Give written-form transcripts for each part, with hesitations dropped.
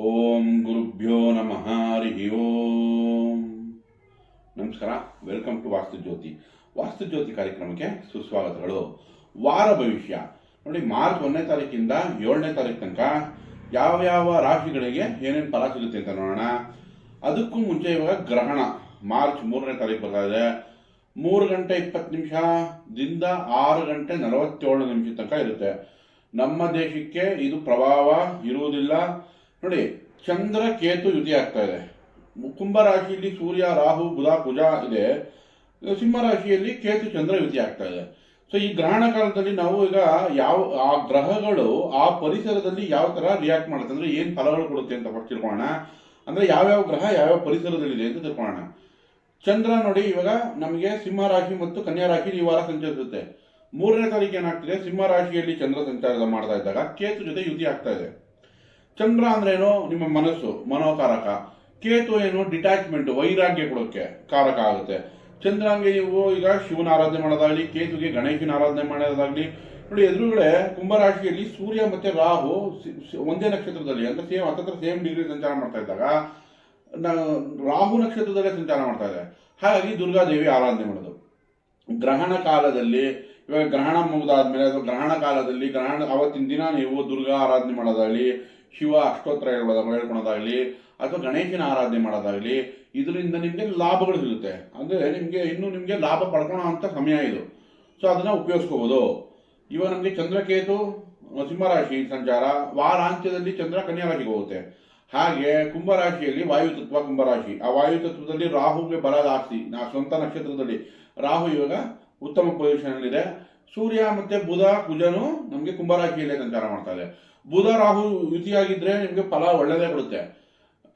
ಓಂ ಗುರುಭ್ಯೋ ನಮಃ ಹರಿ ಓಂ. ನಮಸ್ಕಾರ, ವೆಲ್ಕಮ್ ಟು ವಾಸ್ತುಜ್ಯೋತಿ ಕಾರ್ಯಕ್ರಮಕ್ಕೆ ಸುಸ್ವಾಗತಗಳು. ವಾರ ಭವಿಷ್ಯ ನೋಡಿ, ಮಾರ್ಚ್ 1ನೇ ತಾರೀಕಿಂದ 7ನೇ ತಾರೀಕು ತನಕ ಯಾವ ರಾಶಿಗಳಿಗೆ ಏನೇನು ಫಲ ಸಿಗುತ್ತೆ ಅಂತ ನೋಡೋಣ. ಅದಕ್ಕೂ ಮುಂಚೆ ಇವಾಗ ಗ್ರಹಣ ಮಾರ್ಚ್ 3ನೇ ತಾರೀಕು ಬರ್ತಾ ಇದೆ. 3 ಗಂಟೆ 20 ನಿಮಿಷದಿಂದ 6 ಗಂಟೆ 47 ನಿಮಿಷ ತನಕ ಇರುತ್ತೆ. ನಮ್ಮ ದೇಶಕ್ಕೆ ಇದು ಪ್ರಭಾವ ಇರುವುದಿಲ್ಲ. ನೋಡಿ, ಚಂದ್ರ ಕೇತು ಯುತಿ ಆಗ್ತಾ ಇದೆ. ಕುಂಭ ರಾಶಿಯಲ್ಲಿ ಸೂರ್ಯ ರಾಹು ಬುಧ ಕುಜ ಇದೆ. ಸಿಂಹ ರಾಶಿಯಲ್ಲಿ ಕೇತು ಚಂದ್ರ ಯುತಿ ಆಗ್ತಾ ಇದೆ. ಸೊ ಈ ಗ್ರಹಣ ಕಾಲದಲ್ಲಿ ನಾವು ಈಗ ಆ ಗ್ರಹಗಳು ಆ ಪರಿಸರದಲ್ಲಿ ಯಾವ ತರ ರಿಯಾಕ್ಟ್ ಮಾಡುತ್ತೆ ಅಂದ್ರೆ ಏನ್ ಫಲಗಳು ಕೊಡುತ್ತೆ ಅಂತ ಫಸ್ಟ್ ತಿಳ್ಕೊಳ್ಳೋಣ. ಅಂದ್ರೆ ಯಾವ್ಯಾವ ಗ್ರಹ ಯಾವ್ಯಾವ ಪರಿಸರದಲ್ಲಿದೆ ಅಂತ ತಿಳ್ಕೊಳ್ಳೋಣ. ಚಂದ್ರ ನೋಡಿ, ಇವಾಗ ನಮಗೆ ಸಿಂಹ ರಾಶಿ ಮತ್ತು ಕನ್ಯಾ ರಾಶಿ ಈ ವಾರ ಸಂಚರಿಸುತ್ತೆ. 3ನೇ ತಾರೀಕು ಏನಾಗ್ತಿದೆ, ಸಿಂಹ ರಾಶಿಯಲ್ಲಿ ಚಂದ್ರ ಸಂಚಾರ ಮಾಡ್ತಾ ಇದ್ದಾಗ ಕೇತು ಜೊತೆ ಯುತಿ ಆಗ್ತಾ ಇದೆ. ಚಂದ್ರ ಅಂದ್ರೆ ಏನು, ನಿಮ್ಮ ಮನಸ್ಸು ಮನೋಕಾರಕ. ಕೇತು ಏನು, ಡಿಟ್ಯಾಚ್ಮೆಂಟ್ ವೈರಾಗ್ಯ ಕೊಡೋಕ್ಕೆ ಕಾರಕ ಆಗುತ್ತೆ. ಚಂದ್ರಂಗೆ ನೀವು ಈಗ ಶಿವನ ಆರಾಧನೆ ಮಾಡೋದಾಗ್ಲಿ, ಕೇತುಗೆ ಗಣೇಶನ ಆರಾಧನೆ ಮಾಡೋದಾಗ್ಲಿ. ನೋಡಿ, ಎದುರುಗಡೆ ಕುಂಭರಾಶಿಯಲ್ಲಿ ಸೂರ್ಯ ಮತ್ತೆ ರಾಹು ಒಂದೇ ನಕ್ಷತ್ರದಲ್ಲಿ ಅಂದ್ರೆ ಸೇಮ್ ಡಿಗ್ರಿ ಸಂಚಾರ ಮಾಡ್ತಾ ಇದ್ದಾಗ ರಾಹು ನಕ್ಷತ್ರದಲ್ಲೇ ಸಂಚಾರ ಮಾಡ್ತಾ ಇದೆ. ಹಾಗಾಗಿ ದುರ್ಗಾದೇವಿ ಆರಾಧನೆ ಮಾಡೋದು. ಗ್ರಹಣ ಕಾಲದಲ್ಲಿ ಇವಾಗ ಗ್ರಹಣ ಮುಗಿದಾದ್ಮೇಲೆ ಅಥವಾ ಗ್ರಹಣ ಕಾಲದಲ್ಲಿ ಅವತ್ತಿನ ದಿನ ನೀವು ದುರ್ಗಾ ಆರಾಧನೆ ಮಾಡೋದಾಗ್ಲಿ, ಶಿವ ಅಷ್ಟೋತ್ತರ ಹೇಳ್ಕೊಳೋದಾಗ್ಲಿ ಅಥವಾ ಗಣೇಶನ ಆರಾಧನೆ ಮಾಡೋದಾಗ್ಲಿ, ಇದರಿಂದ ನಿಮಗೆ ಲಾಭಗಳು ಸಿಗುತ್ತೆ. ಅಂದ್ರೆ ನಿಮಗೆ ಲಾಭ ಪಡ್ಕೊಳ್ಳೋ ಅಂತ ಸಮಯ ಇದು. ಸೊ ಅದನ್ನ ಉಪಯೋಗಿಸ್ಕೋಬಹುದು. ಇವಾಗ ನಮಗೆ ಚಂದ್ರಕೇತು ಸಿಂಹರಾಶಿ ಸಂಚಾರ, ವಾರಾಂತ್ಯದಲ್ಲಿ ಚಂದ್ರ ಕನ್ಯಾ ರಾಶಿಗೆ ಹೋಗುತ್ತೆ. ಹಾಗೆ ಕುಂಭರಾಶಿಯಲ್ಲಿ ವಾಯುತತ್ವ ಕುಂಭರಾಶಿ, ಆ ವಾಯುತತ್ವದಲ್ಲಿ ರಾಹುಗೆ ಬಲ ಜಾಸ್ತಿ. ಸ್ವಂತ ನಕ್ಷತ್ರದಲ್ಲಿ ರಾಹು ಇವಾಗ ಉತ್ತಮ ಪೊಸಿಷನ್ ಇದೆ. ಸೂರ್ಯ ಮತ್ತೆ ಬುಧ ಕುಜನು ನಮಗೆ ಕುಂಭರಾಶಿಯಲ್ಲೇ ಸಂಚಾರ ಮಾಡ್ತಾ ಇದೆ. ಬುಧ ರಾಹು ಯುತಿಯಾಗಿದ್ರೆ ನಿಮಗೆ ಫಲ ಒಳ್ಳೆಯದೇ ಕೊಡುತ್ತೆ.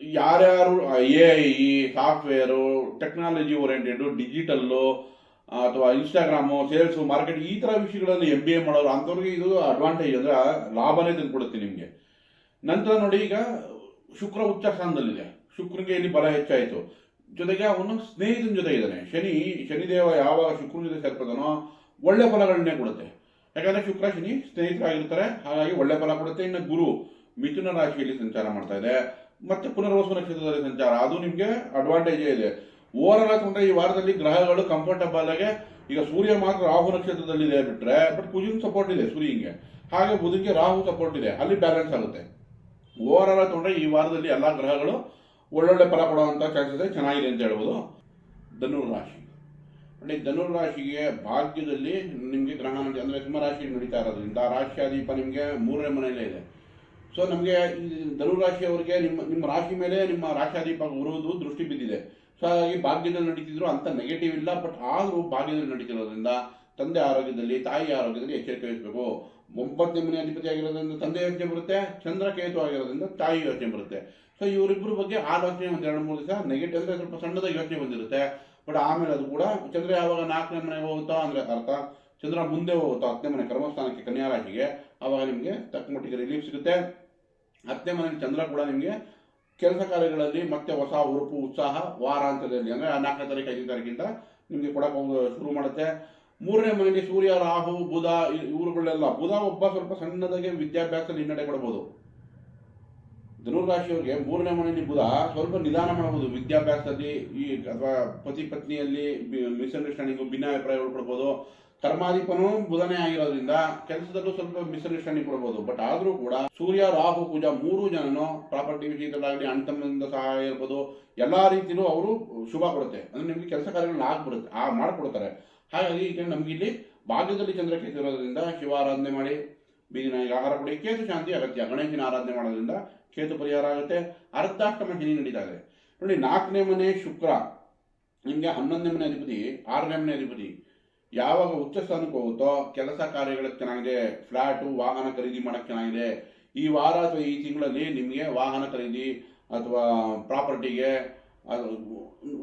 ಯಾರ್ಯಾರು AI software, technology oriented, digital ಅಥವಾ ಇನ್ಸ್ಟಾಗ್ರಾಮು, ಸೇಲ್ಸು, ಮಾರ್ಕೆಟ್ ಈ ಥರ ವಿಷಯಗಳಲ್ಲಿ MBA ಮಾಡೋರು ಅಂಥವ್ರಿಗೆ ಇದು ಅಡ್ವಾಂಟೇಜ್, ಅಂದರೆ ಲಾಭನೇ ತಂದುಕೊಡುತ್ತೆ ನಿಮಗೆ. ನಂತರ ನೋಡಿ, ಈಗ ಶುಕ್ರ ಉಚ್ಚ ಸ್ಥಾನದಲ್ಲಿದೆ. ಶುಕ್ರನಿಗೆ ಇಲ್ಲಿ ಬಲ ಹೆಚ್ಚಾಯಿತು. ಜೊತೆಗೆ ಅವನು ಸ್ನೇಹಿತನ ಜೊತೆ ಇದ್ದಾನೆ. ಶನಿದೇವ ಯಾವಾಗ ಶುಕ್ರನ ಜೊತೆ ಸೇರ್ಪದನೋ ಒಳ್ಳೆ ಫಲಗಳನ್ನೇ ಕೊಡುತ್ತೆ. ಯಾಕಂದ್ರೆ ಶುಕ್ರ ಶನಿ ಸ್ನೇಹಿತರಾಗಿರ್ತಾರೆ, ಹಾಗಾಗಿ ಒಳ್ಳೆ ಫಲ ಕೊಡುತ್ತೆ. ಇನ್ನು ಗುರು ಮಿಥುನ ರಾಶಿಯಲ್ಲಿ ಸಂಚಾರ ಮಾಡ್ತಾ ಇದೆ, ಮತ್ತೆ ಪುನರ್ವಸು ನಕ್ಷತ್ರದಲ್ಲಿ ಸಂಚಾರ, ಅದು ನಿಮಗೆ ಅಡ್ವಾಂಟೇಜೇ ಇದೆ. ಓವರ್ ಆಲ್ ತಗೊಂಡ್ರೆ ಈ ವಾರದಲ್ಲಿ ಗ್ರಹಗಳು ಕಂಫರ್ಟಬಲ್ ಆಗಿ, ಈಗ ಸೂರ್ಯ ಮಾತ್ರ ರಾಹು ನಕ್ಷತ್ರದಲ್ಲಿದೆ ಬಿಟ್ರೆ, ಬಟ್ ಕುಜನ್ ಸಪೋರ್ಟ್ ಇದೆ ಸೂರ್ಯಂಗೆ, ಹಾಗೆ ಬುಧನ್ಗೆ ರಾಹು ಸಪೋರ್ಟ್ ಇದೆ, ಅಲ್ಲಿ ಬ್ಯಾಲೆನ್ಸ್ ಆಗುತ್ತೆ. ಓವರ್ ಆಲ್ ತಗೊಂಡ್ರೆ ಈ ವಾರದಲ್ಲಿ ಎಲ್ಲಾ ಗ್ರಹಗಳು ಒಳ್ಳೊಳ್ಳೆ ಫಲ ಕೊಡುವಂತ ಚಾನ್ಸಸ್ ಚೆನ್ನಾಗಿದೆ ಅಂತ ಹೇಳ್ಬೋದು. ಧನುರ್ರಾಶಿ ನೋಡಿ, ಧನುರ್ರಾಶಿಗೆ ಭಾಗ್ಯದಲ್ಲಿ ನಿಮಗೆ ಗ್ರಹಣ ಅಂದ್ರೆ ಸಿಂಹರಾಶಿ ನಡೀತಾ ಇರೋದ್ರಿಂದ ರಾಶ್ಯಾದೀಪ ನಿಮಗೆ 3ನೇ ಮನೆಯಲ್ಲೇ ಇದೆ. ಸೊ ನಮಗೆ ಈ ಧನುರಾಶಿಯವರಿಗೆ ನಿಮ್ಮ ರಾಶಿ ಮೇಲೆ ನಿಮ್ಮ ರಾಶ್ಯಾದೀಪ ಉರುವುದು ದೃಷ್ಟಿ ಬಿದ್ದಿದೆ. ಸೊ ಹಾಗಾಗಿ ಭಾಗ್ಯದಲ್ಲಿ ನಡೀತಿದ್ರು ಅಂತ ನೆಗೆಟಿವ್ ಇಲ್ಲ, ಬಟ್ ಆದರೂ ಭಾಗ್ಯದಲ್ಲಿ ನಡೀತಿರೋದ್ರಿಂದ ತಂದೆ ಆರೋಗ್ಯದಲ್ಲಿ, ತಾಯಿ ಆರೋಗ್ಯದಲ್ಲಿ ಎಚ್ಚರಿಕೆ ವಹಿಸಬೇಕು. 9ನೇ ಮನೆ ಅಧಿಪತಿ ಆಗಿರೋದ್ರಿಂದ ತಂದೆ ಯೋಚನೆ ಬರುತ್ತೆ, ಚಂದ್ರ ಕೇತು ಆಗಿರೋದ್ರಿಂದ ತಾಯಿ ಯೋಚನೆ ಬರುತ್ತೆ. ಸೊ ಇವರಿಬ್ಬರ ಬಗ್ಗೆ ಆಲೋಚನೆ 1-2-3 ದಿವಸ ನೆಗೆಟಿವ್ ಅಂದ್ರೆ ಸ್ವಲ್ಪ ಸಣ್ಣದಾಗಿ ಯೋಚನೆ ಬಂದಿರುತ್ತೆ. ಬಟ್ ಆಮೇಲೆ ಅದು ಕೂಡ ಚಂದ್ರ ಯಾವಾಗ 4ನೇ ಮನೆಗೆ ಹೋಗುತ್ತೋ ಅಂದ್ರೆ ಅರ್ಥ ಚಂದ್ರ ಮುಂದೆ ಹೋಗುತ್ತೋ 10ನೇ ಮನೆ ಕರ್ಮಸ್ಥಾನಕ್ಕೆ ಕನ್ಯಾ ರಾಶಿಗೆ, ಆವಾಗ ನಿಮಗೆ ತಕ್ಕ ಮಟ್ಟಿಗೆ ರಿಲೀಫ್ ಸಿಗುತ್ತೆ. 10ನೇ ಮನೆಯಲ್ಲಿ ಚಂದ್ರ ಕೂಡ ನಿಮಗೆ ಕೆಲಸ ಕಾರ್ಯಗಳಲ್ಲಿ ಮತ್ತೆ ಹೊಸ ಉರುಪು ಉತ್ಸಾಹ ವಾರಾಂತ್ಯದಲ್ಲಿ ಅಂದ್ರೆ 4ನೇ ತಾರೀಕು 5ನೇ ತಾರೀಕಿಂದ ನಿಮಗೆ ಕೊಡಕ್ಕೆ ಶುರು ಮಾಡುತ್ತೆ. 3ನೇ ಮನೆಯಲ್ಲಿ ಸೂರ್ಯ ರಾಹು ಬುಧ ಇವರುಗಳೆಲ್ಲ, ಬುಧ ಒಬ್ಬ ಸ್ವಲ್ಪ ಸಣ್ಣದಾಗಿ ವಿದ್ಯಾಭ್ಯಾಸದಲ್ಲಿ ಹಿನ್ನಡೆ ಕೊಡಬಹುದು. ಧನುರಾಶಿಯವರಿಗೆ 3ನೇ ಮನೆಯಲ್ಲಿ ಬುಧ ಸ್ವಲ್ಪ ನಿಧಾನ ಮಾಡಬಹುದು ವಿದ್ಯಾಭ್ಯಾಸದಲ್ಲಿ, ಅಥವಾ ಪತಿ ಪತ್ನಿಯಲ್ಲಿ ಮಿಸ್ಅಂಡರ್ಸ್ಟ್ಯಾಂಡಿಂಗ್, ಭಿನ್ನಾಭಿಪ್ರಾಯಗಳು ಕೊಡ್ಬೋದು. ಕರ್ಮಾಧಿಪನೂ ಬುಧನೇ ಆಗಿರೋದ್ರಿಂದ ಕೆಲಸದಲ್ಲೂ ಸ್ವಲ್ಪ ಮಿಸ್ಅಂಡರ್ಸ್ಟ್ಯಾಂಡಿಂಗ್ ಕೊಡ್ಬೋದು. ಬಟ್ ಆದ್ರೂ ಕೂಡ ಸೂರ್ಯ ರಾಹು ಕುಜ 3 ಜನನು ಪ್ರಾಪರ್ಟಿ ವಿಷಯದಲ್ಲಾಗಲಿ, ಅಣ್ಣ ಸಹಾಯ ಇರ್ಬೋದು, ಎಲ್ಲಾ ರೀತಿಯಲ್ಲೂ ಅವರು ಶುಭ ಕೊಡುತ್ತೆ. ಅಂದ್ರೆ ನಿಮ್ಗೆ ಕೆಲಸ ಕಾರ್ಯಗಳು ಆಗ್ಬಿಡುತ್ತೆ, ಮಾಡ್ಕೊಡ್ತಾರೆ. ಹಾಗಾಗಿ ಈಗ ನಮ್ಗೆ ಇಲ್ಲಿ ಭಾಗ್ಯದಲ್ಲಿ ಚಂದ್ರ ಕೇತು ಇರೋದ್ರಿಂದ ಶಿವ ಆರಾಧನೆ ಮಾಡಿ, ಬೀದಿನಾಯಿಗೆ ಆಹಾರ ಕೊಡಿ, ಕೇತು ಶಾಂತಿ ಅಗತ್ಯ. ಗಣೇಶನ ಆರಾಧನೆ ಮಾಡೋದ್ರಿಂದ ಕೇತು ಪರಿಹಾರ ಆಗುತ್ತೆ. ಅರ್ಧಾಷ್ಟಮ ಶನಿ ನಡೀತಾ ಇದೆ ನೋಡಿ. 4ನೇ ಮನೆ ಶುಕ್ರ ನಿಮಗೆ 11ನೇ ಮನೆ ಅಧಿಪತಿ, 6ನೇ ಮನೆ ಅಧಿಪತಿ. ಯಾವಾಗ ಉಚ್ಚ ಸ್ಥಾನಕ್ಕೆ ಹೋಗುತ್ತೋ ಕೆಲಸ ಕಾರ್ಯಗಳಿಗೆ ಚೆನ್ನಾಗಿದೆ, ಫ್ಲಾಟು ವಾಹನ ಖರೀದಿ ಮಾಡಕ್ಕೆ ಚೆನ್ನಾಗಿದೆ. ಈ ವಾರ ಅಥವಾ ಈ ತಿಂಗಳಲ್ಲಿ ನಿಮಗೆ ವಾಹನ ಖರೀದಿ ಅಥವಾ ಪ್ರಾಪರ್ಟಿಗೆ,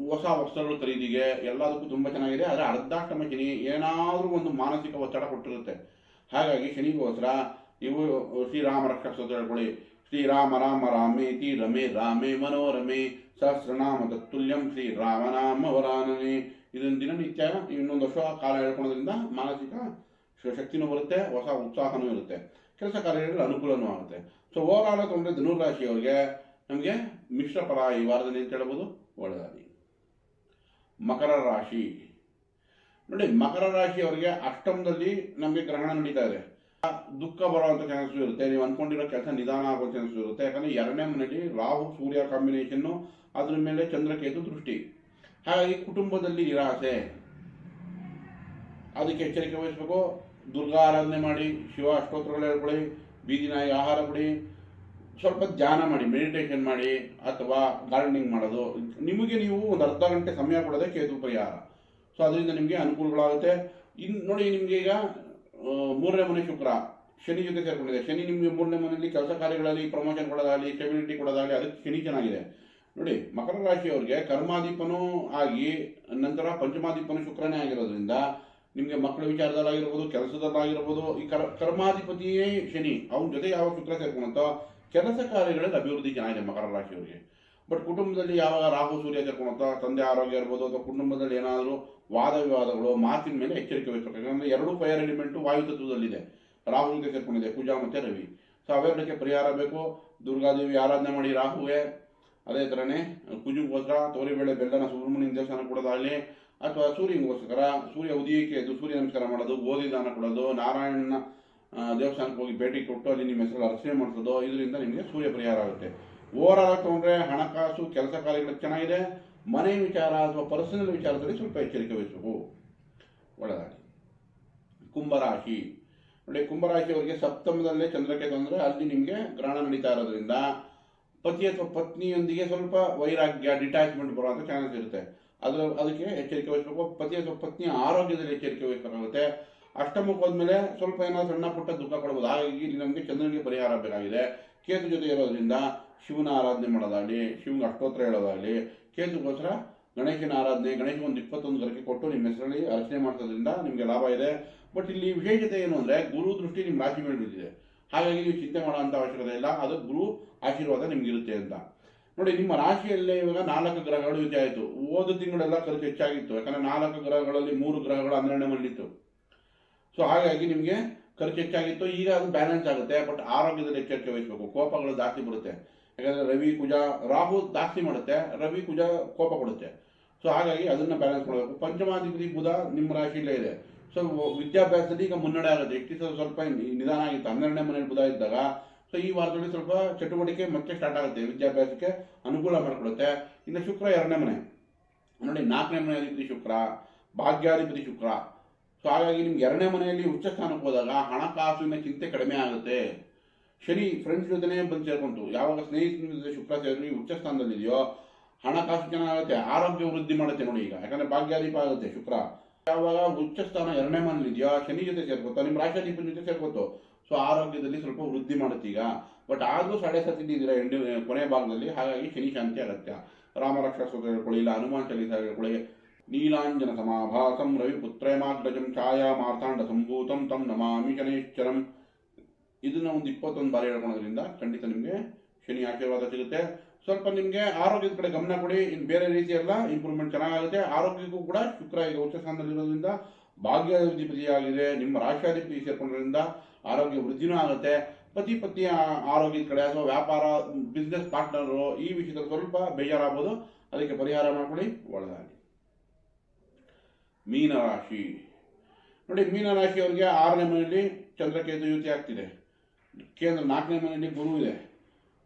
ಹೊಸ ವಸ್ತುಗಳು ಖರೀದಿಗೆ ಎಲ್ಲದಕ್ಕೂ ತುಂಬ ಚೆನ್ನಾಗಿದೆ. ಆದರೆ ಅರ್ಧಾಷ್ಟಮ ಶನಿ ಏನಾದರೂ ಒಂದು ಮಾನಸಿಕ ಒತ್ತಡ ಕೊಟ್ಟಿರುತ್ತೆ. ಹಾಗಾಗಿ ಶನಿಗೋಸ್ಕರ ನೀವು ಶ್ರೀರಾಮ ರಕ್ಷಾ ಸ್ತೋತ್ರ ಹೇಳ್ಕೊಳ್ಳಿ. ಶ್ರೀರಾಮ ರಾಮ ರಾಮೇತಿ ರಮೇ ರಾಮೇ ಮನೋರಮೇ ಸಹಸ್ರನಾಮ ತತ್ತುಲ್ಯಂ ಶ್ರೀರಾಮನಾಮ ವರಾನನೆ. ಇದೊಂದು ದಿನನಿತ್ಯ ಇನ್ನೊಂದು ವರ್ಷ ಕಾಲ ಹೇಳ್ಕೊಳೋದ್ರಿಂದ ಮಾನಸಿಕ ಶಕ್ತಿನೂ ಬರುತ್ತೆ, ಹೊಸ ಉತ್ಸಾಹನೂ ಇರುತ್ತೆ, ಕೆಲಸ ಕಾರ್ಯಗಳಲ್ಲಿ ಅನುಕೂಲನೂ ಆಗುತ್ತೆ. ಸೊ ಓವರ್ ಆಲ್ ತೊಗೊಂಡ್ರೆ ಧನುರಾಶಿಯವರಿಗೆ ನಮಗೆ ಮಿಶ್ರ ಫಲ ಈ ವಾರದಲ್ಲಿ ಅಂತ ಹೇಳ್ಬೋದು, ಒಳ್ಳೆಯದಾಗಲಿ. ಮಕರ ರಾಶಿ ನೋಡಿ, ಮಕರ ರಾಶಿಯವರಿಗೆ ಅಷ್ಟಮದಲ್ಲಿ ನಮಗೆ ಗ್ರಹಣ ನಡೀತಾ ಇದೆ. ದುಃಖ ಬರುವಂಥ ಚಾನ್ಸಸ್ ಇರುತ್ತೆ. ನೀವು ಅಂದ್ಕೊಂಡಿರೋ ಕೆಲಸ ನಿಧಾನ ಆಗೋ ಚಾನ್ಸಸ್ ಇರುತ್ತೆ. ಯಾಕಂದರೆ ಎರಡನೇ ಮನೆಯಲ್ಲಿ ರಾಹು ಸೂರ್ಯ ಕಾಂಬಿನೇಷನ್ನು, ಅದ್ರ ಮೇಲೆ ಚಂದ್ರಕೇತು ದೃಷ್ಟಿ. ಹಾಗಾಗಿ ಕುಟುಂಬದಲ್ಲಿ ನಿರಾಸೆ, ಅದಕ್ಕೆ ಎಚ್ಚರಿಕೆ ವಹಿಸಬೇಕು. ದುರ್ಗಾ ಆರಾಧನೆ ಮಾಡಿ, ಶಿವ ಅಷ್ಟೋತ್ರಗಳು ಹೇಳ್ಕೊಳ್ಳಿ, ಬೀದಿ ನಾಯಿಗೆ ಆಹಾರ ಕೊಡಿ, ಸ್ವಲ್ಪ ಧ್ಯಾನ ಮಾಡಿ, ಮೆಡಿಟೇಷನ್ ಮಾಡಿ, ಅಥವಾ ಗಾರ್ಡನಿಂಗ್ ಮಾಡೋದು. ನಿಮಗೆ ನೀವು ಒಂದು ಅರ್ಧ ಗಂಟೆ ಸಮಯ ಕೊಡೋದೇ ಕೇತು ಪರಿಹಾರ. ಸೊ ಅದರಿಂದ ನಿಮಗೆ ಅನುಕೂಲಗಳಾಗುತ್ತೆ. ಇನ್ನು ನೋಡಿ, ನಿಮಗೆ ಈಗ 3ನೇ ಮನೆ ಶುಕ್ರ ಶನಿ ಜೊತೆ ಸೇರ್ಕೊಂಡಿದೆ. ಶನಿ ನಿಮಗೆ 3ನೇ ಮನೆಯಲ್ಲಿ ಕೆಲಸ ಕಾರ್ಯಗಳಲ್ಲಿ ಪ್ರಮೋಷನ್ ಕೊಡೋದಾಗಲಿ, ಸ್ಟೆಬಿಲಿಟಿ ಕೊಡೋದಾಗಲಿ, ಅದಕ್ಕೆ ಶನಿ ಚೆನ್ನಾಗಿದೆ. ನೋಡಿ, ಮಕರ ರಾಶಿಯವರಿಗೆ ಕರ್ಮಾಧಿಪನೂ ಆಗಿ ನಂತರ ಪಂಚಮಾಧಿಪನು ಶುಕ್ರನೇ ಆಗಿರೋದ್ರಿಂದ ನಿಮಗೆ ಮಕ್ಕಳ ವಿಚಾರದಲ್ಲಾಗಿರ್ಬೋದು, ಕೆಲಸದಲ್ಲಾಗಿರ್ಬೋದು, ಈ ಕರ್ಮಾಧಿಪತಿಯೇ ಶನಿ, ಅವನ ಜೊತೆ ಯಾವ ಶುಕ್ರ ಸೇರ್ಕೊಂಡಂತೋ ಕೆಲಸ ಕಾರ್ಯಗಳಲ್ಲಿ ಅಭಿವೃದ್ಧಿ ಚೆನ್ನಾಗಿದೆ ಮಕರ ರಾಶಿಯವರಿಗೆ. ಬಟ್ ಕುಟುಂಬದಲ್ಲಿ ಯಾವಾಗ ರಾಹು ಸೂರ್ಯ ಸೇರ್ಕೊಂಡಂತ ತಂದೆ ಆರೋಗ್ಯ ಇರ್ಬೋದು, ಅಥವಾ ಕುಟುಂಬದಲ್ಲಿ ಏನಾದರೂ ವಾದ ವಿವಾದಗಳು, ಮಾತಿನ ಮೇಲೆ ಎಚ್ಚರಿಕೆ ವಹಿಸಬೇಕು. ಯಾಕಂದರೆ ಎರಡೂ ಫೈರ್ ಎಲಿಮೆಂಟು ವಾಯು ತತ್ವದಲ್ಲಿದೆ, ರಾಹು ಜೊತೆ ಸೇರ್ಕೊಂಡಿದೆ, ಕುಜ ಮತ್ತು ರವಿ. ಸೊ ಅವೆರಡಕ್ಕೆ ಪರಿಹಾರ ಬೇಕು. ದುರ್ಗಾದೇವಿ ಆರಾಧನೆ ಮಾಡಿ ರಾಹುಗೆ, ಅದೇ ಥರನೇ ಕುಜುಗೋಸ್ಕರ ತೋರಿಬೇಳೆ ಬೆಲ್ಲನ ಸುಬ್ರಹ್ಮಣ್ಯನ ದೇವಸ್ಥಾನ ಕೊಡೋದಾಗಲಿ, ಅಥವಾ ಸೂರ್ಯನಿಗೋಸ್ಕರ ಸೂರ್ಯ ಉದಯಕ್ಕೆ ಎದ್ದು ಸೂರ್ಯ ನಮಸ್ಕಾರ ಮಾಡೋದು, ಗೋಧಿ ದಾನ ಕೊಡೋದು, ನಾರಾಯಣನ ದೇವಸ್ಥಾನಕ್ಕೆ ಹೋಗಿ ಭೇಟಿ ಕೊಟ್ಟು ಅಲ್ಲಿ ನಿಮ್ಮ ಹೆಸರಲ್ಲಿ ಅರ್ಚನೆ ಮಾಡಿಸೋದು, ಇದರಿಂದ ನಿಮಗೆ ಸೂರ್ಯ ಪರಿಹಾರ ಆಗುತ್ತೆ. ಓವರಾಲ್ ತೊಗೊಂಡ್ರೆ ಹಣಕಾಸು ಕೆಲಸ ಕಾರ್ಯಗಳು ಚೆನ್ನಾಗಿದೆ. ಮನೆ ವಿಚಾರ ಅಥವಾ ಪರ್ಸನಲ್ ವಿಚಾರದಲ್ಲಿ ಸ್ವಲ್ಪ ಎಚ್ಚರಿಕೆ ವಹಿಸಬೇಕು, ಒಳ್ಳೆಯದಾಗಿ. ಕುಂಭರಾಶಿ ನೋಡಿ, ಕುಂಭರಾಶಿಯವರಿಗೆ ಸಪ್ತಮದಲ್ಲೇ ಚಂದ್ರಕೇತು ಅಂದರೆ ಅಲ್ಲಿ ನಿಮಗೆ ಗ್ರಹಣ ನಡೀತಾ ಇರೋದ್ರಿಂದ ಪತಿ ಅಥವಾ ಪತ್ನಿಯೊಂದಿಗೆ ಸ್ವಲ್ಪ ವೈರಾಗ್ಯ, ಡಿಟ್ಯಾಚ್ಮೆಂಟ್ ಬರುವಂಥ ಚಾನ್ಸಸ್ ಇರುತ್ತೆ. ಅದಕ್ಕೆ ಎಚ್ಚರಿಕೆ ವಹಿಸಬೇಕು. ಪತಿ ಅಥವಾ ಪತ್ನಿಯ ಆರೋಗ್ಯದಲ್ಲಿ ಎಚ್ಚರಿಕೆ ವಹಿಸಬೇಕಾಗುತ್ತೆ. ಅಷ್ಟಮಕ್ಕೆ ಹೋದ್ಮೇಲೆ ಸ್ವಲ್ಪ ಏನಾದ್ರು ಸಣ್ಣ ಪುಟ್ಟ ದುಃಖ ಕೊಡ್ಬೋದು. ಹಾಗಾಗಿ ಇಲ್ಲಿ ನಮಗೆ ಚಂದ್ರನಿಗೆ ಪರಿಹಾರ ಬೇಕಾಗಿದೆ. ಕೇತು ಜೊತೆ ಇರೋದ್ರಿಂದ ಶಿವನ ಆರಾಧನೆ ಮಾಡೋದಾಗಲಿ, ಶಿವನ ಅಷ್ಟೋತ್ರ ಹೇಳೋದಾಗಲಿ, ಕೇತುಗೋಸ್ಕರ ಗಣೇಶನ ಆರಾಧನೆ, ಗಣೇಶ ಒಂದು 21 ಗರಕೆ ಕೊಟ್ಟು ನಿಮ್ಮ ಹೆಸರಲ್ಲಿ ಅರ್ಚನೆ ಮಾಡೋದ್ರಿಂದ ನಿಮಗೆ ಲಾಭ ಇದೆ. ಬಟ್ ಇಲ್ಲಿ ವಿಶೇಷತೆ ಏನು ಅಂದರೆ ಗುರು ದೃಷ್ಟಿ ನಿಮ್ಮ ರಾಶಿ ಮೇಲೆ ಬಿದ್ದಿದೆ. ಹಾಗಾಗಿ ನೀವು ಚಿಂತೆ ಮಾಡೋಂಥ ಅವಶ್ಯಕತೆ ಇಲ್ಲ, ಅದು ಗುರು ಆಶೀರ್ವಾದ ನಿಮಗಿರುತ್ತೆ ಅಂತ. ನೋಡಿ, ನಿಮ್ಮ ರಾಶಿಯಲ್ಲೇ ಇವಾಗ 4 ಗ್ರಹಗಳು ಯುತಿ ಆಯಿತು. ಹೋದ ತಿಂಗಳೆಲ್ಲ ಖರ್ಚು ಹೆಚ್ಚಾಗಿತ್ತು. ಯಾಕಂದರೆ 4 ಗ್ರಹಗಳಲ್ಲಿ 3 ಗ್ರಹಗಳು 12ನೇ ಮನೆಯಲ್ಲಿತ್ತು. ಸೊ ಹಾಗಾಗಿ ನಿಮಗೆ ಖರ್ಚು ಹೆಚ್ಚಾಗಿತ್ತು. ಈಗ ಅದು ಬ್ಯಾಲೆನ್ಸ್ ಆಗುತ್ತೆ. ಬಟ್ ಆರೋಗ್ಯದಲ್ಲಿ ಎಚ್ಚರಿಕೆ ವಹಿಸಬೇಕು. ಕೋಪಗಳು ಜಾಸ್ತಿ ಬರುತ್ತೆ. ಯಾಕಂದರೆ ರವಿ ಕುಜ, ರಾಹು ಜಾಸ್ತಿ ಮಾಡುತ್ತೆ, ರವಿ ಕುಜ ಕೋಪ ಕೊಡುತ್ತೆ. ಸೊ ಹಾಗಾಗಿ ಅದನ್ನು ಬ್ಯಾಲೆನ್ಸ್ ಮಾಡಬೇಕು. ಪಂಚಮಾಧಿಪತಿ ಬುಧ ನಿಮ್ಮ ರಾಶಿಯಲ್ಲೇ ಇದೆ. ಸೊ ವಿದ್ಯಾಭ್ಯಾಸದಲ್ಲಿ ಈಗ ಮುನ್ನಡೆ ಆಗುತ್ತೆ. ಎಷ್ಟು ಸ್ವಲ್ಪ ನಿಧಾನ ಆಗಿತ್ತು 12ನೇ ಮನೆಯಲ್ಲಿ ಬುಧ ಇದ್ದಾಗ. ಸೊ ಈ ವಾರದಲ್ಲಿ ಸ್ವಲ್ಪ ಚಟುವಟಿಕೆ ಮತ್ತೆ ಸ್ಟಾರ್ಟ್ ಆಗುತ್ತೆ, ವಿದ್ಯಾಭ್ಯಾಸಕ್ಕೆ ಅನುಕೂಲ ಮಾಡಿಕೊಡುತ್ತೆ. ಇನ್ನು ಶುಕ್ರ 2ನೇ ಮನೆ ನೋಡಿ, 4ನೇ ಮನೆ ಅಧಿಪತಿ ಶುಕ್ರ, ಭಾಗ್ಯಾಧಿಪತಿ ಶುಕ್ರ. ಸೊ ಹಾಗಾಗಿ ನಿಮ್ಗೆ 2ನೇ ಮನೆಯಲ್ಲಿ ಉಚ್ಚ ಸ್ಥಾನಕ್ಕೆ ಹೋದಾಗ ಹಣಕಾಸಿನ ಚಿಂತೆ ಕಡಿಮೆ ಆಗುತ್ತೆ. ಶನಿ ಫ್ರೆಂಡ್ಸ್ ಜೊತೆನೇ ಬಂದು ಸೇರ್ಕೊಂತು. ಯಾವಾಗ ಸ್ನೇಹಿತರ ಜೊತೆ ಶುಕ್ರ ಸೇರಿ ಉಚ್ಚ ಸ್ಥಾನದಲ್ಲಿದೆಯೋ ಹಣಕಾಸು ಚೆನ್ನಾಗುತ್ತೆ, ಆರೋಗ್ಯ ವೃದ್ಧಿ ಮಾಡುತ್ತೆ. ನೋಡಿ ಈಗ ಯಾಕಂದರೆ ಭಾಗ್ಯಾಧಿಪ ಆಗುತ್ತೆ ಶುಕ್ರ. ಯಾವಾಗ ಉಚ್ಚ ಸ್ಥಾನ 2ನೇ ಮನೇಲಿ ಇದೆಯೋ ಶನಿ ಜೊತೆ ಸೇರ್ಕೊತೋ, ನಿಮ್ಮ ರಾಶಿಯಾಧಿಪತಿ ಜೊತೆ ಸೇರ್ಕೊತೋ. ಸೊ ಆರೋಗ್ಯದಲ್ಲಿ ಸ್ವಲ್ಪ ವೃದ್ಧಿ ಮಾಡುತ್ತೆ ಈಗ. ಬಟ್ ಆದರೂ 7.5 ಇದ್ದೀರಾ ಕೊನೆಯ ಭಾಗದಲ್ಲಿ. ಹಾಗಾಗಿ ಶನಿ ಶಾಂತಿ ಅಗತ್ಯ. ರಾಮರಕ್ಷಾ ಸ್ತೋತ್ರ ಹೇಳ್ಕೊಳ್ಳಿ, ಇಲ್ಲ ಹನುಮಾನ್ ಚಾಲೀಸ ಹೇಳ್ಕೊಳ್ಳಿ. ನೀಲಾಂಜನ ಸಮಾಭಾಸಂ ರವಿಪುತ್ರೇಮಾಗ್ರಜಂ ಛಾಯಾ ಮಾರ್ತಾಂಡ ಸಂಭೂತಂ ತಂ ನಮಾಮಿ ಶನೇಶ್ವರಂ. ಇದನ್ನ ಒಂದು 21 ಬಾರಿ ಹೇಳ್ಕೊಳೋದ್ರಿಂದ ಖಂಡಿತ ನಿಮಗೆ ಶನಿ ಆಶೀರ್ವಾದ ಸಿಗುತ್ತೆ. ಸ್ವಲ್ಪ ನಿಮಗೆ ಆರೋಗ್ಯದ ಕಡೆ ಗಮನ ಕೊಡಿ. ಇನ್ನು ಬೇರೆ ರೀತಿಯೆಲ್ಲ ಇಂಪ್ರೂವ್ಮೆಂಟ್ ಚೆನ್ನಾಗುತ್ತೆ. ಆರೋಗ್ಯಕ್ಕೂ ಕೂಡ ಶುಕ್ರ ಈಗ ಉಚ್ಚ ಸ್ಥಾನದಲ್ಲಿರೋದ್ರಿಂದ ಭಾಗ್ಯಾಧಿಪತಿ ಆಗಿದೆ, ನಿಮ್ಮ ರಾಶಿಯಾಧಿಪತಿ ಸೇರ್ಕೊಂಡ್ರಿಂದ ಆರೋಗ್ಯ ವೃದ್ಧಿನೂ ಆಗುತ್ತೆ. ಪತಿ ಪತ್ನಿಯ ಆರೋಗ್ಯದ ಕಡೆ ಅಥವಾ ವ್ಯಾಪಾರ ಬಿಸ್ನೆಸ್ ಪಾರ್ಟ್ನರು ಈ ವಿಷಯದಲ್ಲಿ ಸ್ವಲ್ಪ ಬೇಜಾರಾಗ್ಬೋದು. ಅದಕ್ಕೆ ಪರಿಹಾರ ಮಾಡ್ಕೊಳ್ಳಿ, ಒಳ್ಳೆಯದಾಗಿ. ಮೀನರಾಶಿ ನೋಡಿ, ಮೀನರಾಶಿಯವರಿಗೆ 6ನೇ ಮನೆಯಲ್ಲಿ ಚಂದ್ರಕೇತು ಯುತಿ ಆಗ್ತಿದೆ. ಕೇಂದ್ರ 4ನೇ ಮನೆಯಲ್ಲಿ ಗುರು ಇದೆ.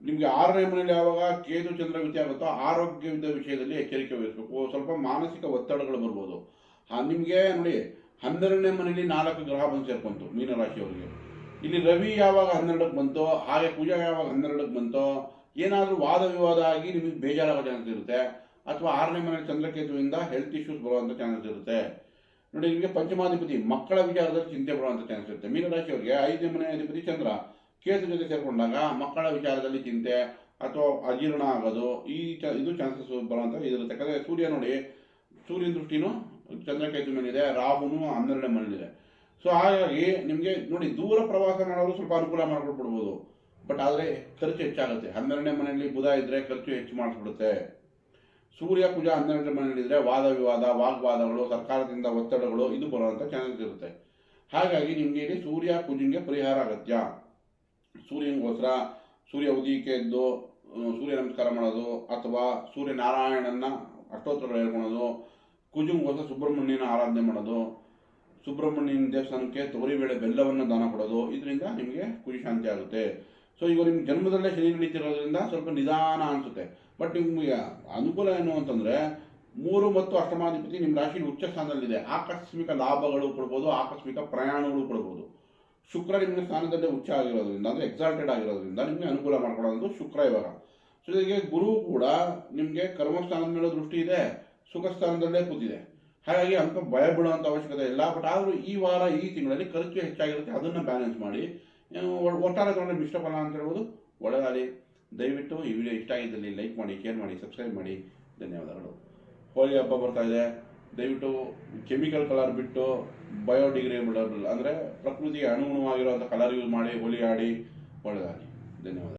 ನಿಮಗೆ 6ನೇ ಮನೆಯಲ್ಲಿ ಯಾವಾಗ ಕೇತು ಚಂದ್ರ ಯುತಿ ಆಗುತ್ತೋ ಆರೋಗ್ಯದ ವಿಷಯದಲ್ಲಿ ಎಚ್ಚರಿಕೆ ವಹಿಸಬೇಕು. ಸ್ವಲ್ಪ ಮಾನಸಿಕ ಒತ್ತಡಗಳು ಬರ್ಬೋದು. ನಿಮಗೆ ನೋಡಿ, 12ನೇ ಮನೆಯಲ್ಲಿ 4 ಗ್ರಹ ಬಂದು ಸೇರ್ಕೊಂತು ಮೀನರಾಶಿಯವರಿಗೆ. ಇಲ್ಲಿ ರವಿ ಯಾವಾಗ 12ಕ್ಕೆ ಬಂತೋ, ಹಾಗೆ ಕುಜ ಯಾವಾಗ 12ಕ್ಕೆ ಬಂತೋ, ಏನಾದರೂ ವಾದ ವಿವಾದ ಆಗಿ ನಿಮಗೆ ಬೇಜಾರಾಗೋ ಚಾನ್ಸ್ ಇರುತ್ತೆ. ಅಥವಾ 6ನೇ ಮನೆಯಲ್ಲಿ ಚಂದ್ರಕೇತುವಿಂದ ಹೆಲ್ತ್ ಇಶ್ಯೂಸ್ ಬರುವಂಥ ಚಾನ್ಸ್ ಇರುತ್ತೆ. ನೋಡಿ, ನಿಮಗೆ ಪಂಚಮಾಧಿಪತಿ ಮಕ್ಕಳ ವಿಚಾರದಲ್ಲಿ ಚಿಂತೆ ಬರುವಂಥ ಚಾನ್ಸ್ ಇರುತ್ತೆ. ಮೀನರಾಶಿಯವರಿಗೆ 5ನೇ ಮನೆ ಅಧಿಪತಿ ಚಂದ್ರ ಕೇತು ಜೊತೆ ಸೇರಿಕೊಂಡಾಗ ಮಕ್ಕಳ ವಿಚಾರದಲ್ಲಿ ಚಿಂತೆ ಅಥವಾ ಅಜೀರ್ಣ ಆಗೋದು ಇದು ಚಾನ್ಸಸ್ ಬರುವಂಥ ಇದಿರುತ್ತೆ. ಯಾಕಂದರೆ ಸೂರ್ಯ ನೋಡಿ, ಸೂರ್ಯನ ದೃಷ್ಟಿನೂ ಚಂದ್ರಕೇತು ಮೇಲಿದೆ, ರಾಹುನು 12ನೇ ಮನೆಯಲ್ಲಿದೆ. ಸೊ ಹಾಗಾಗಿ ನಿಮಗೆ ನೋಡಿ, ದೂರ ಪ್ರವಾಸ ಮಾಡೋದು ಸ್ವಲ್ಪ ಅನುಕೂಲ ಮಾಡ್ಕೊಟ್ಬಿಡ್ಬೋದು. ಬಟ್ ಆದರೆ ಖರ್ಚು ಹೆಚ್ಚಾಗುತ್ತೆ. 12ನೇ ಮನೆಯಲ್ಲಿ ಬುಧ ಇದ್ದರೆ ಖರ್ಚು ಹೆಚ್ಚು ಮಾಡಿಸ್ಬಿಡುತ್ತೆ. ಸೂರ್ಯ ಕುಜ 12ನೇ ಮನೆಯಲ್ಲಿದ್ದರೆ ವಾದ ವಿವಾದ, ವಾಗ್ವಾದಗಳು, ಸರ್ಕಾರದಿಂದ ಒತ್ತಡಗಳು ಇದು ಬರುವಂಥ ಚಾನ್ಸಸ್ ಇರುತ್ತೆ. ಹಾಗಾಗಿ ನಿಮಗೆ ಇಲ್ಲಿ ಸೂರ್ಯ ಕುಜಂಗೆ ಪರಿಹಾರ ಅಗತ್ಯ. ಸೂರ್ಯನಿಗೋಸ್ಕರ ಸೂರ್ಯ ಉದಯಕ್ಕೆ ಎದ್ದು ಸೂರ್ಯ ನಮಸ್ಕಾರ ಮಾಡೋದು ಅಥವಾ ಸೂರ್ಯನಾರಾಯಣನ ಅಷ್ಟೋತ್ತರಗಳು ಹೇಳ್ಕೊಳೋದು, ಕುಜುಂಗೋಸ್ಕರ ಸುಬ್ರಹ್ಮಣ್ಯನ ಆರಾಧನೆ ಮಾಡೋದು, ಸುಬ್ರಹ್ಮಣ್ಯನ ದೇವಸ್ಥಾನಕ್ಕೆ ತೊಗರಿಬೇಳೆ ಬೆಲ್ಲವನ್ನು ದಾನ ಕೊಡೋದು, ಇದರಿಂದ ನಿಮಗೆ ಖುಷಿ ಶಾಂತಿ ಆಗುತ್ತೆ. ಸೊ ಈಗ ನಿಮ್ಮ ಜನ್ಮದಲ್ಲೇ ಶನಿ ನಡೀತಿರೋದ್ರಿಂದ ಸ್ವಲ್ಪ ನಿಧಾನ ಅನಿಸುತ್ತೆ. ಬಟ್ ನಿಮಗೆ ಅನುಕೂಲ ಏನು ಅಂತಂದರೆ 3 ಮತ್ತು ಅಷ್ಟಮಾಧಿಪತಿ ನಿಮ್ಮ ರಾಶಿಯಲ್ಲಿ ಉಚ್ಚ ಸ್ಥಾನದಲ್ಲಿದೆ. ಆಕಸ್ಮಿಕ ಲಾಭಗಳು ಕೊಡ್ಬೋದು, ಆಕಸ್ಮಿಕ ಪ್ರಯಾಣಗಳು ಕೊಡ್ಬೋದು. ಶುಕ್ರ ನಿಮಗೆ ಸ್ಥಾನದಲ್ಲೇ ಉಚ್ಚ ಆಗಿರೋದ್ರಿಂದ ಅಂದರೆ ಎಕ್ಸಾಲ್ಟೆಡ್ ಆಗಿರೋದ್ರಿಂದ ನಿಮಗೆ ಅನುಕೂಲ ಮಾಡ್ಕೊಳ್ಳೋದು ಶುಕ್ರ ಇವಾಗ. ಸೊ ಹೀಗೆ ಗುರು ಕೂಡ ನಿಮಗೆ ಕರ್ಮಸ್ಥಾನದ ಮೇಲೆ ದೃಷ್ಟಿ ಇದೆ, ಸುಖ ಸ್ಥಾನದಲ್ಲೇ ಕೂತಿದೆ. ಹಾಗಾಗಿ ಅಂತ ಭಯ ಬೀಳುವಂಥ ಅವಶ್ಯಕತೆ ಇಲ್ಲ. ಬಟ್ ಆದರೂ ಈ ವಾರ ಈ ತಿಂಗಳಲ್ಲಿ ಖರ್ಚು ಹೆಚ್ಚಾಗಿರುತ್ತೆ, ಅದನ್ನು ಬ್ಯಾಲೆನ್ಸ್ ಮಾಡಿ. ಒಟ್ಟಾರೆ ತೊಗೊಂಡ್ರೆ ಮಿಶ್ರ ಫಲ ಅಂತ ಹೇಳ್ಬೋದು. ಒಳ್ಳೆಯದಾಗಲಿ. ದಯವಿಟ್ಟು ಈ ವಿಡಿಯೋ ಇಷ್ಟ ಆಗಿದ್ದಲ್ಲಿ ಲೈಕ್ ಮಾಡಿ, ಶೇರ್ ಮಾಡಿ, ಸಬ್ಸ್ಕ್ರೈಬ್ ಮಾಡಿ. ಧನ್ಯವಾದಗಳು. ಹೋಳಿ ಹಬ್ಬ ಬರ್ತಾ ಇದೆ. ದಯವಿಟ್ಟು ಕೆಮಿಕಲ್ ಕಲರ್ ಬಿಟ್ಟು ಬಯೋಡಿಗ್ರೇಡಬಲ್ ಅಂದರೆ ಪ್ರಕೃತಿಗೆ ಅನುಗುಣವಾಗಿರುವಂಥ ಕಲರ್ ಯೂಸ್ ಮಾಡಿ ಹೋಳಿ ಆಡಿ. ಒಳ್ಳೆಯದಾಗಲಿ. ಧನ್ಯವಾದ.